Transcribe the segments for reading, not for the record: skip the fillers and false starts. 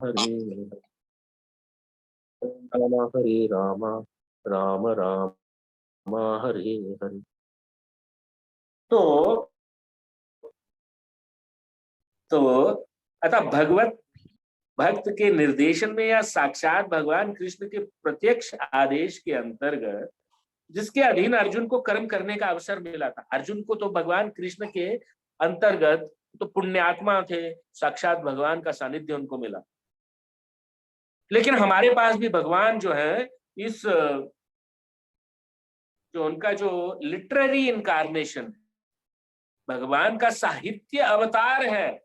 हरे राम हरे राम राम राम हरे हरे। तो तो अतः भगवत भक्त के निर्देशन में या साक्षात भगवान कृष्ण के प्रत्यक्ष आदेश के अंतर्गत जिसके अधीन अर्जुन को कर्म करने का अवसर मिला था। अर्जुन को तो भगवान कृष्ण के अंतर्गत तो पुण्यात्मा थे, साक्षात भगवान का सानिध्य उनको मिला। लेकिन हमारे पास भी भगवान जो है इस जो उनका जो लिटरेरी इनकारनेशन, भगवान का साहित्य अवतार है।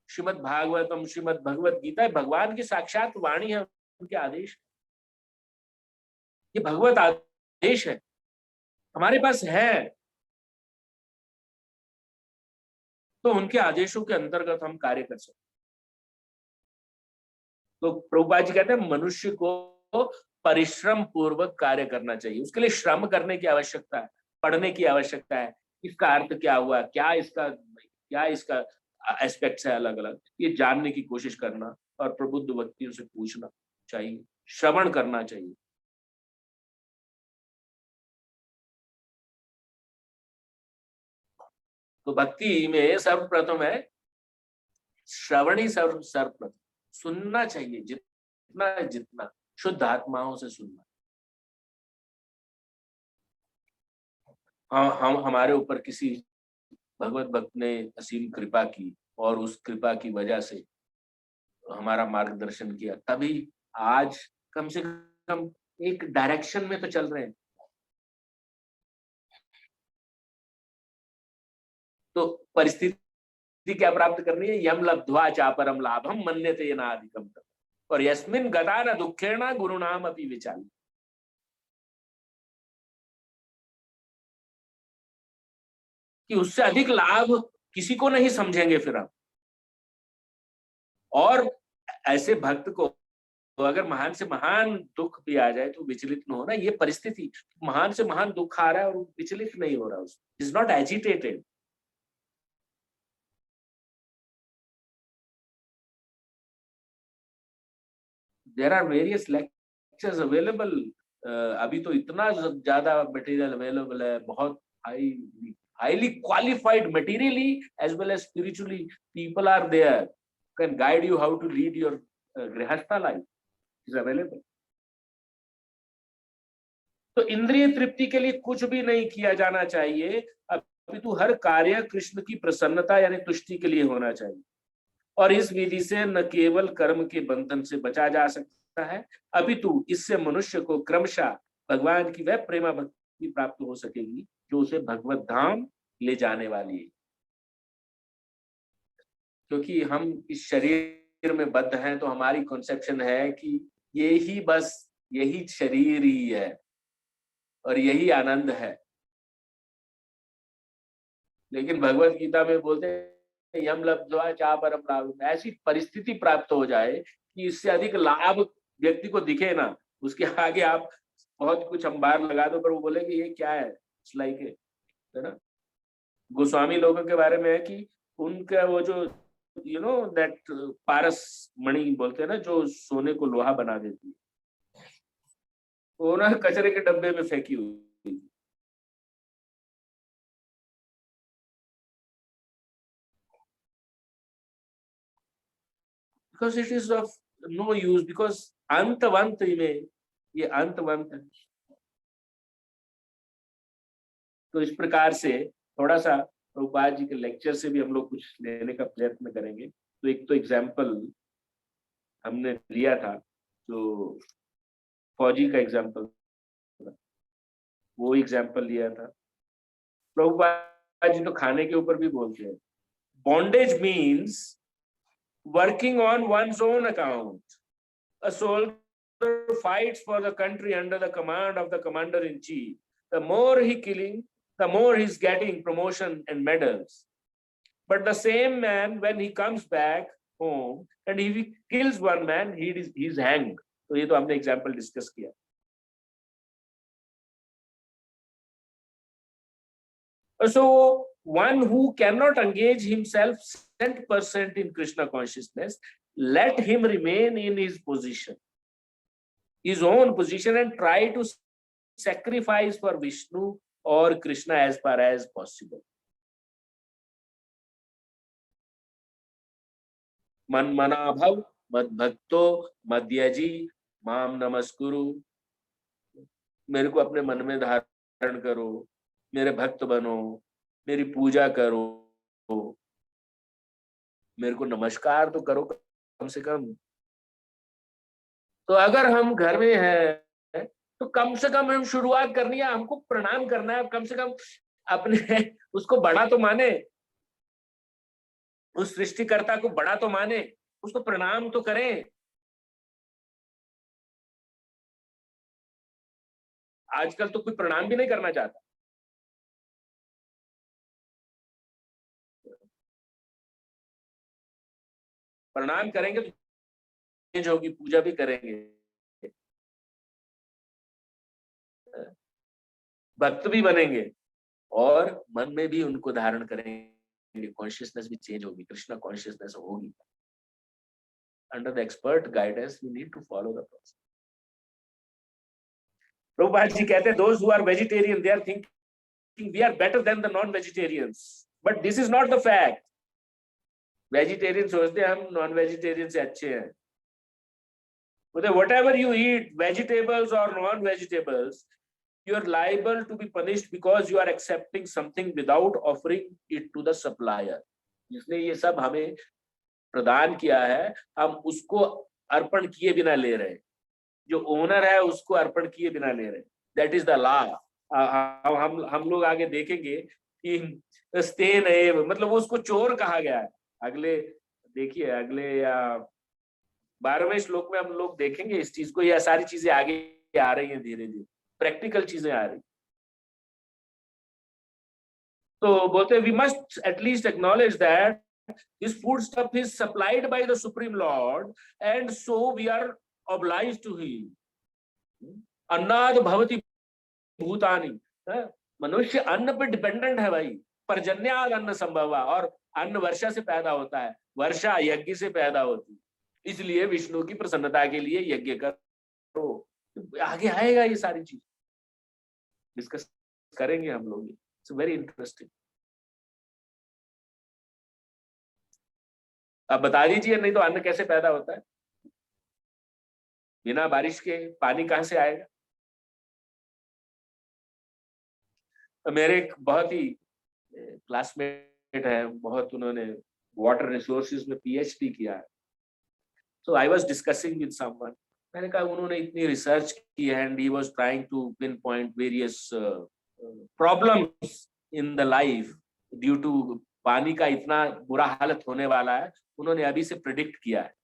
श्रीमद् भागवतम, श्रीमद् भगवत गीता भगवान की साक्षात वाणी है, उनके आदेश, ये भगवत आदेश है, हमारे पास है। तो उनके आदेशों के अंतर्गत हम कार्य कर सकते। तो प्रभुपाद जी कहते हैं मनुष्य को परिश्रम पूर्वक कार्य करना चाहिए, उसके लिए श्रम करने की आवश्यकता है, पढ़ने की आवश्यकता है, इसका अर्थ क्या हुआ, क्या इसका एस्पेक्ट्स है अलग अलग, ये जानने की कोशिश करना और प्रबुद्ध व्यक्तियों से पूछना चाहिए, श्रवण करना चाहिए। तो भक्ति में सर्वप्रथम है श्रवण ही सर्वप्रथम, सुनना चाहिए, जितना जितना शुद्ध आत्माओं से सुनना। हाँ, हम हमारे ऊपर किसी भगवत भक्त ने असीम कृपा की और उस कृपा की वजह से हमारा मार्गदर्शन किया, तभी आज कम से कम एक डायरेक्शन में तो चल रहे हैं। तो परिस्थिति क्या प्राप्त करनी है? यम लब्ध्वा चापरम लाभम मन्यते नाधिकम और यस्मिन गता न दुखेण गुरुनाम अपि विचाली। कि उससे अधिक लाभ किसी को नहीं समझेंगे फिर हम। और ऐसे भक्त को अगर महान से महान दुख भी आ जाए तो विचलित न होना, ये परिस्थिति, महान से महान दुख आ रहा है और विचलित नहीं हो रहा, is not agitated. There are various lectures available. अभी तो इतना ज्यादा मटेरियल अवेलेबल है, बहुत highly qualified materially as well as spiritually people are there, can guide you how to lead your grihastha life is available. तो इंद्रिय तृप्ति के लिए कुछ भी नहीं किया जाना चाहिए, अपितु हर कार्य कृष्ण की प्रसन्नता यानी तुष्टि के लिए होना चाहिए। और इस विधि से न केवल कर्म के बंधन से बचा जा सकता है, अपितु इससे मनुष्य को क्रमशः भगवान की वह प्रेमा भक्ति प्राप्त हो सकेगी जो उसे भगवत धाम ले जाने वाली है। क्योंकि हम इस शरीर में बद्ध हैं तो हमारी कॉन्सेप्शन है कि ये ही बस, यही शरीर ही है और यही आनंद है। लेकिन भगवत गीता में बोलते हैं यम लब्ध्वा चापरम लाभम, ऐसी परिस्थिति प्राप्त हो जाए कि इससे अधिक लाभ व्यक्ति को दिखे ना, उसके आगे आप बहुत कुछ अंबार लगा दो पर वो बोले कि ये क्या है, लाइक है ना। गोस्वामी लोगों के बारे में है कि उनका वो जो दैट पारस मणि बोलते हैं ना, जो सोने को लोहा बना देती है, वो ना कचरे के डब्बे में फेंकी हुई। Because it is of no use, because अंतवंत में ये अंतवंत है। तो इस प्रकार से थोड़ा सा प्रभुपाद जी के लेक्चर से भी हम लोग कुछ लेने का प्रयत्न करेंगे। तो एक तो एग्जाम्पल हमने लिया था, जो फौजी का एग्जाम्पल, वो एग्जाम्पल लिया था। प्रभुपाद जी तो खाने के ऊपर भी बोलते हैं, bondage means working on one's own account. A soldier fights for the country under the command of the commander-in-chief. The more he killing, the more he's getting promotion and medals. But the same man, when he comes back home and if he kills one man, he's hanged. तो ये तो हमने example discuss किया। So one who cannot engage himself 100% in Krishna consciousness let him remain in his position, his own position, and try to sacrifice for Vishnu or Krishna as far as possible. मन मना भव मद भक्तो मध्यजी माम नमस्कुरु, मेरे को अपने मन में धारण करो, मेरे भक्त बनो, मेरी पूजा करो, मेरे को नमस्कार तो करो कम से कम। तो अगर हम घर में हैं तो कम से कम हम शुरुआत करनी है, हमको प्रणाम करना है, कम से कम अपने उसको बड़ा तो माने, उस सृष्टिकर्ता को बड़ा तो माने, उसको प्रणाम तो करें। आजकल तो कोई प्रणाम भी नहीं करना चाहता। प्रणाम करेंगे तो चेंज होगी, पूजा भी करेंगे, भक्त भी बनेंगे और मन में भी उनको धारण करेंगे, कॉन्शियसनेस भी चेंज होगी, कृष्णा कॉन्शियसनेस होगी। Under the expert guidance we need to follow the process. Prabhupada ji कहते हैं those who are vegetarian they are thinking we are better than the non-vegetarians, but this is not the fact. Vegetarian सोचते हैं हम non vegetarian से अच्छे हैं। Whatever you eat, vegetables or non-vegetables, you are liable to be punished because you are accepting something without offering it to the supplier. जिसने ये सब हमें प्रदान किया है, हम उसको अर्पण किए बिना ले रहे हैं। जो ओनर है उसको अर्पण किए बिना ले रहे हैं। That is the law. हम लोग आगे देखेंगे कि स्तेन है, मतलब उसको चोर कहा गया है। अगले देखिए, अगले 12वें श्लोक में हम लोग देखेंगे इस चीज को। यह सारी चीजें आगे आ रही हैं, धीरे धीरे प्रैक्टिकल चीजें आ रही। तो बोलते हैं we must at least acknowledge that this food stuff is supplied by the Supreme Lord and so we are obliged to him. अन्नाद भवति भूतानि, मनुष्य अन्न पे डिपेंडेंट है भाई। पर्जन्याद अन्न संभवा, और अन्न वर्षा से पैदा होता है, वर्षा यज्ञ से पैदा होती है, इसलिए विष्णु की प्रसन्नता के लिए यज्ञ करो। आगे आएगा ये सारी चीज, डिस्कस करेंगे हम लोग। It's very interesting. अब बता दीजिए, नहीं तो अन्न कैसे पैदा होता है? बिना बारिश के पानी कहां से आएगा? तो मेरे एक बहुत ही क्लासमेट है, बहुत उन्होंने वाटर रिसोर्सेज में पीएचडी किया है। So I was discussing with someone, मैंने कहा उन्होंने इतनी रिसर्च की है and he was trying to pinpoint various problems in the life due to पानी का इतना बुरा हालत होने वाला है। उन्होंने अभी से प्रेडिक्ट किया है।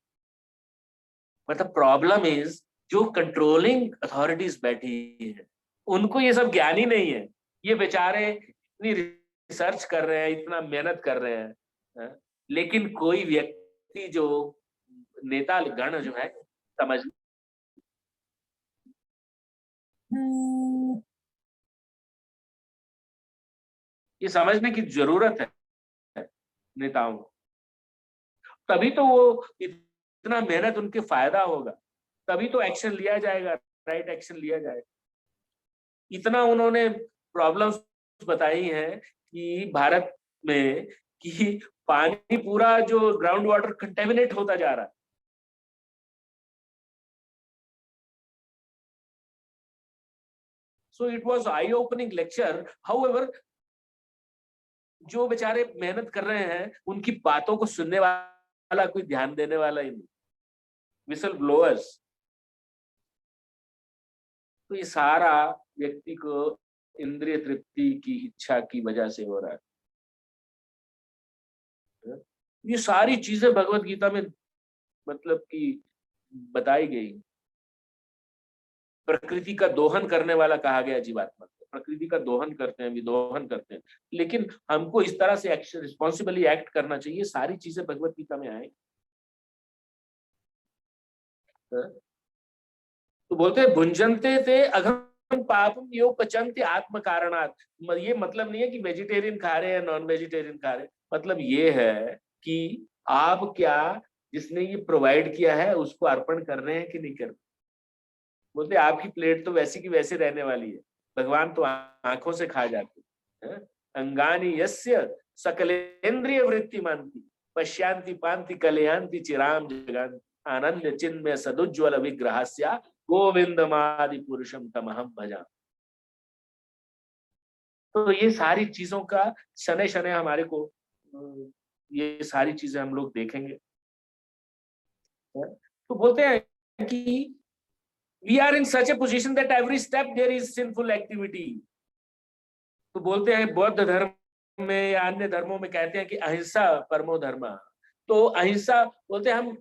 मतलब प्रॉब्लम इज जो कंट्रोलिंग अथॉरिटीज बैठी है उनको ये सब ज्ञान ही नहीं है। ये बेचारे इतनी रिसर्च कर रहे हैं, इतना मेहनत कर रहे हैं, लेकिन कोई व्यक्ति जो नेता गण जो है समझ, ये समझने की जरूरत है नेताओं को। तभी तो वो इतना मेहनत उनके फायदा होगा, तभी तो एक्शन लिया जाएगा, राइट एक्शन लिया जाएगा। इतना उन्होंने प्रॉब्लम्स बताई हैं कि भारत में कि पानी पूरा जो ग्राउंड वाटर कंटेमिनेट होता जा रहा है। So it was I opening lecture. However जो बेचारे मेहनत कर रहे हैं उनकी बातों को सुनने वाला कोई ध्यान देने वाला ही नहीं, विसल ब्लोअर्स। तो ये सारा व्यक्ति को इंद्रिय तृप्ति की इच्छा की वजह से हो रहा है। ये सारी चीजें भगवत गीता में मतलब कि बताई गई। प्रकृति का दोहन करने वाला कहा गया जीवात्मा को। प्रकृति का दोहन करते हैं, विदोहन करते हैं, लेकिन हमको इस तरह से एक्शन रिस्पॉन्सिबली एक्ट करना चाहिए। सारी चीजें भगवत गीता में आए। तो बोलते हैं भुंजनते थे अघम पापम यो पचन्ते आत्म कारणात्। ये मतलब नहीं है कि वेजिटेरियन खा रहे हैं, नॉन वेजिटेरियन खा रहे हैं। मतलब ये है कि आप क्या जिसने ये प्रोवाइड किया है उसको अर्पण कर रहे हैं कि नहीं कर रहे? बोलते आपकी प्लेट तो वैसी की वैसे रहने वाली है, भगवान तो आंखों से खा जाते हैं। अंगानी यस्य सकलेन्द्रिय वृत्ति मानती पश्यांति पांति कलयांति चिराम जगान आनंद चिन्मय सदुज्वल विग्रहस्या गोविंदमादि पुरुषम तमहम भजा। तो ये सारी चीजों का शनै शनै हमारे को ये सारी चीजें हम लोग देखेंगे। तो बोलते हैं कि we are in such a position that every step there is sinful activity। तो बोलते हैं बौद्ध धर्म में या अन्य धर्मों में कहते हैं कि अहिंसा परमो धर्म। तो अहिंसा बोलते हैं हम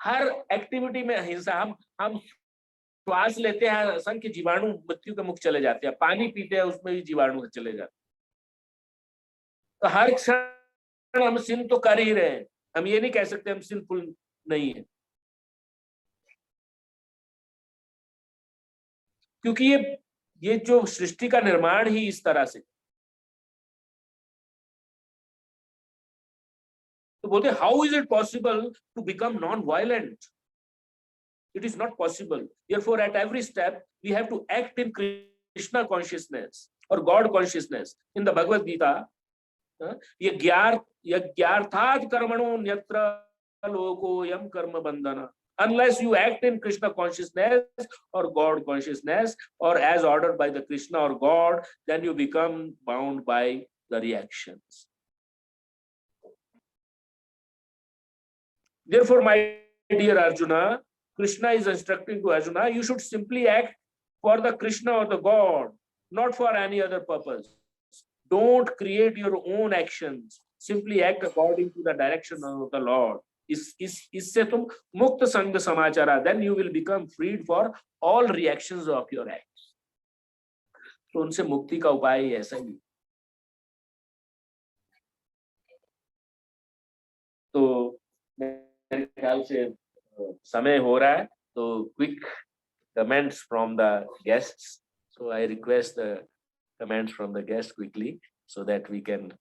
हर एक्टिविटी में अहिंसा, हम श्वास लेते हैं असंख्य जीवाणु मृत्यु के मुख चले जाते हैं, पानी पीते हैं उसमें भी जीवाणु चले जाते हैं। तो हर क्षण हम सिन तो कर ही रहे हैं, हम ये नहीं कह सकते हम सिंफुल नहीं है, क्योंकि ये जो सृष्टि का निर्माण ही इस तरह से। तो बोलते how is it possible to become non violent? It is not possible. Therefore at every step we have to act in Krishna consciousness or God consciousness। in the Bhagavad Gita यज्ञार्थात् कर्मणो न्यत्र लोकोऽयं कर्म बंधना। Unless you act in Krishna consciousness or God consciousness or as ordered by the Krishna or God, then you become bound by the reactions। Therefore, my dear Arjuna, Krishna is instructing to Arjuna, you should simply act for the Krishna or the God, not for any other purpose। Don't create your own actions, simply act according to the direction of the Lord। इससे तुम मुक्त संग समाचारा, then you will become freed for all reactions of your acts। तो उनसे मुक्ति का उपाय ऐसा ही। तो मेरे ख्याल से समय हो रहा है, तो quick comments from the guests। So I request the comments from the guests quickly so that we can